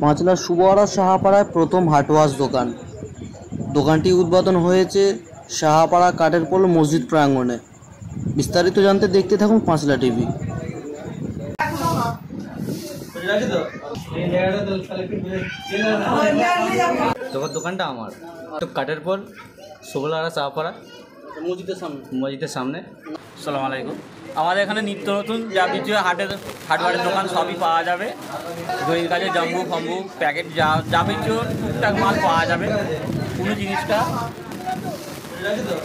পাঁচলার সুবহারা সাহাপাড়ায় প্রথম হাটওয়াশ দোকান। দোকানটি উদ্বোধন হয়েছে সাহাপাড়া কাঠের পোল মসজিদ প্রাঙ্গণে। বিস্তারিত জানতে দেখতে থাকুন পাঁচলা টিভি। দোকানটা আমার কাঠের পোল সুবহারা সাহাপাড়া মসজিদের সামনে। আসসালামু আলাইকুম। আমাদের এখানে নিত্য নতুন যাবতীয় হাটবারের দোকান সবই পাওয়া যাবে। দইয়ের কাছে জাম্বু ফাম্বু প্যাকেট যাবতীয় টুকটাক মাল পাওয়া যাবে। কোনো জিনিসটা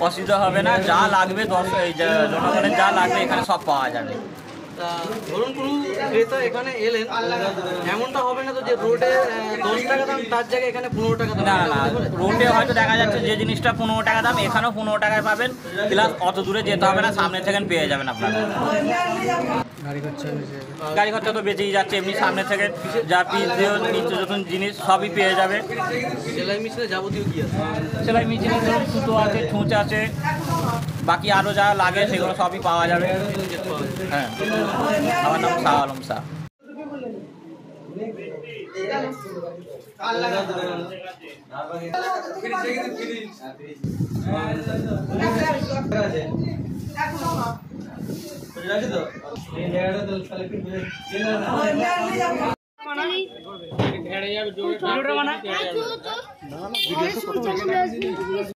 অসুবিধা হবে না। যা লাগবে জনগণের যা লাগবে এখানে সব পাওয়া যাবে। ধরুন কোনো ক্রেতা এখানে এলেন, এমনটা হবে না তো যে রোডে 10 টাকা দাম তার জায়গায় এখানে 15 টাকা দাম? না না, রোডে হয়তো দেখা যাচ্ছে যে জিনিসটা 15 টাকা দাম, এখানেও 15 টাকায় পাবেন। প্লাস অত দূরে যেতে হবে না, সামনে থেকে পেয়ে যাবেন আপনারা। গাড়ি খরচা তো বেঁচেই যাচ্ছে, এমনি সামনে থেকে যা নিত্য নতুন জিনিস সবই পেয়ে যাবে। সেলাই মেশিনে যাবতীয় কি আছে? সেলাই মেশিনে ধরুন সুতো আছে, ছুঁচ আছে, বাকি আরও যা লাগে সেগুলো সবই পাওয়া যাবে। হ্যাঁ, আমার নাম শাহ আলম শাহ।